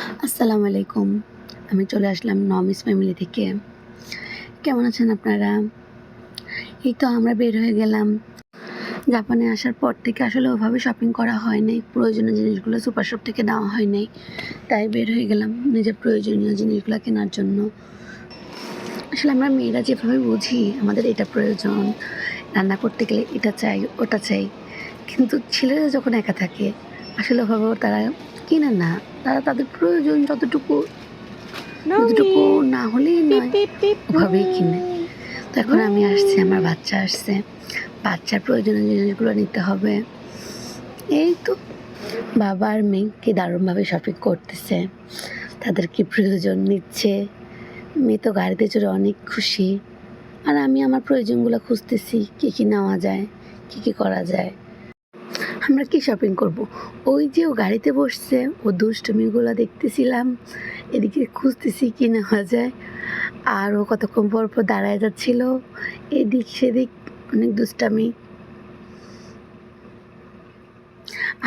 আসসালামু আলাইকুম। আমি চলে আসলাম নমিস ফ্যামিলি থেকে। কেমন আছেন আপনারা? এই তো আমরা বের হয়ে গেলাম। জাপানে আসার পর থেকে আসলে ওভাবে শপিং করা হয় নাই। প্রয়োজনীয় জিনিসগুলো সুপার শপ থেকে নেওয়া হয় নাই। তাই বের হয়ে গেলাম নিজের প্রয়োজনীয় জিনিসগুলো কেনার জন্য। আসলে আমরা মেয়েরা যেভাবে বুঝি আমাদের এটা প্রয়োজন, রান্না করতে গেলে এটা চাই, ওটা চাই। কিন্তু ছেলেরা যখন একা থাকে আসলে ওভাবেও তারা কিনে না। তারা তাদের প্রয়োজন যতটুকু না হলেই নয়, ওভাবেই কিনে। তো এখন আমি আসছি, আমার বাচ্চা আসছে, বাচ্চার প্রয়োজনীয় জিনিসগুলো নিতে হবে। এই তো বাবা আর মেয়ে কি দারুণভাবে শপিং করতেছে, তাদের কি প্রয়োজন নিচ্ছে। মেয়ে তো গাড়িতে চড়ে অনেক খুশি, আর আমি আমার প্রয়োজনগুলো খুঁজতেছি, কী কী নেওয়া যায়, কী কী করা যায়। আমরা কি শপিং করব? ওই যে ও গাড়িতে বসছে, ও দুষ্টুমিগুলো দেখতেছিলাম, এদিকে খুঁজতেছি কি নেওয়া যায়। আর ও কতক্ষণ পর পর দাঁড়ায় যাচ্ছিল, এদিক সেদিক, অনেক দুষ্টামি।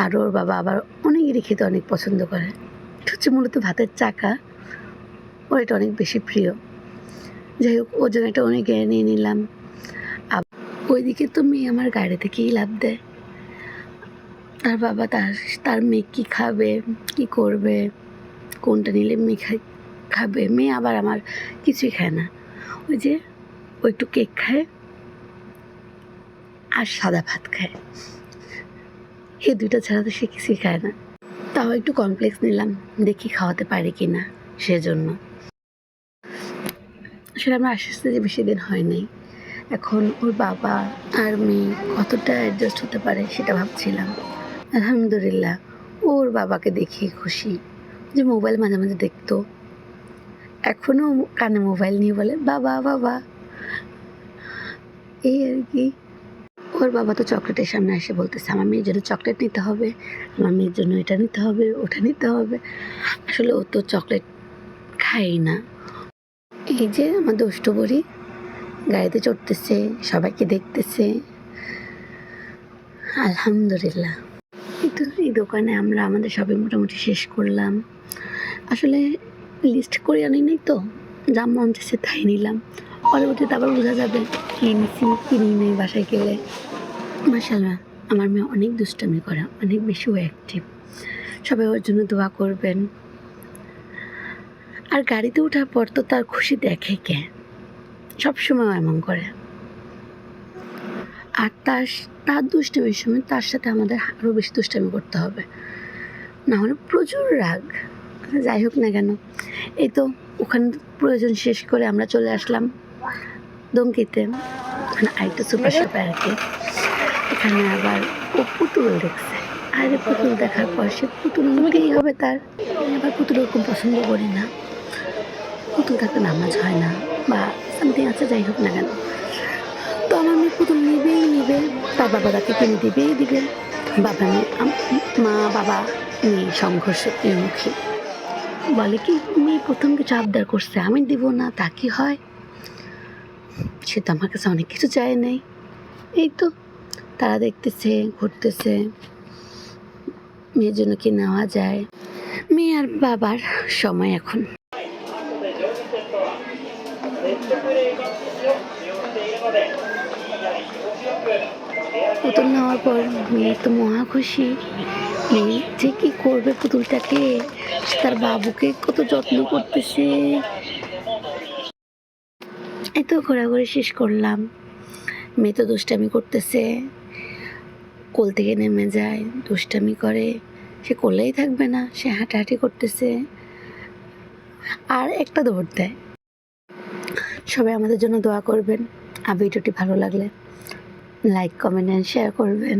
আর ওর বাবা আবার অনেকেরই খেতে অনেক পছন্দ করে। এটা হচ্ছে মূলত ভাতের চাকা, ওর এটা অনেক বেশি প্রিয়। যাই হোক, ওর জন্য এটা অনেক নিয়ে নিলাম। ওইদিকে তো মেয়ে আমার গাড়ি থেকেই লাফ দেয়। তার বাবা তার মেয়ে কী খাবে, কী করবে, কোনটা নিলে মেয়ে খাবে। মেয়ে আবার আমার কিছুই খায় না। ওই যে ও একটু কেক খায় আর সাদা ভাত খায়, এই দুইটা ছাড়া তো সে কিছুই খায় না। তাও একটু কমপ্লেক্স নিলাম, দেখি খাওয়াতে পারি কি না। সেজন্য আসলে আমরা আস্তে আস্তে যে বেশি দিন হয় নাই, এখন ওর বাবা আর মেয়ে কতটা অ্যাডজাস্ট হতে পারে সেটা ভাবছিলাম। আলহামদুলিল্লাহ, ওর বাবাকে দেখি খুশি। যে মোবাইল মাঝে মাঝে দেখতো, এখনও কানে মোবাইল নিয়ে বলে বাবা বাবা, এই আর কি। ওর বাবা তো চকলেটের সামনে এসে বলতেছে আমার মেয়ের জন্য চকলেট নিতে হবে, আমার মেয়ের জন্য এটা নিতে হবে, ওটা নিতে হবে। আসলে ও তো চকলেট খায়ই না। এই যে আমার দুষ্টু বুড়ি গাড়িতে চড়তেছে, সবাইকে দেখতেছে। আলহামদুলিল্লাহ। কিন্তু এই দোকানে আমরা আমাদের সবাই মোটামুটি শেষ করলাম। আসলে লিস্ট করে আনি নাই তো, যা মন চাইছে তাই নিলাম। পরবর্তীতে আবার বোঝা যাবে কী নিছি কী নিই নেই বাসায় গেলে। মাশাআল্লাহ, আমার মেয়ে অনেক দুষ্টামি করে, অনেক বেশি অ্যাক্টিভ। সবাই ওর জন্য দোয়া করবেন। আর গাড়িতে ওঠার পর তো তার খুশি দেখে কে, সবসময় এমন করে। আর তার দুষ্টামির সময় তার সাথে আমাদের আরও বেশি দুষ্টামি করতে হবে, না হলে প্রচুর রাগ। যাই হোক না কেন, এই তো ওখানে প্রয়োজন শেষ করে আমরা চলে আসলাম দমকিতে, ওখানে আরেকটা সুপার শপে আর কি। এখানে আবার ও পুতুল দেখছে, আর পুতুল দেখার পর সে পুতুল নিতেই হবে তার। আবার পুতুল ওরকম পছন্দ করি না, পুতুল থাকতে নামাজ হয় না বা সামথিং আছে, যাই হোক না কেন। তো আমার মেয়ে পুতুল নিবে, তার বাবা তাকে কিনে দিবে। বাবা মেয়ে, মা বাবা মেয়ে সংঘর্ষ মুখী। বলে কি মেয়ে প্রথম কিছু আবদার করছে, আমি দিব না, তা কি হয়? সে তো আমার কাছে অনেক কিছু চায় নাই। এই তো তারা দেখতেছে, ঘুরতেছে, মেয়ের জন্য কি নেওয়া যায়। মেয়ে আর বাবার সময় এখন। পুতুল নেওয়ার পর মেয়ে তো মহা খুশি। মেয়ে যে কি করবে পুতুলটাকে, তার বাবুকে কত যত্ন করতেছে। এত ঘোরাঘুরি শেষ করলাম, মেয়ে তো দুষ্টামি করতেছে, কোল থেকে নেমে যায়, দুষ্টামি করে। সে কোলেই থাকবে না, সে হাঁটাহাঁটি করতেছে আর একটা দৌড় দেয়। সবাই আমাদের জন্য দোয়া করবেন। আর ভিডিওটি ভালো লাগলে লাইক, কমেন্ট অ্যান্ড শেয়ার করবেন।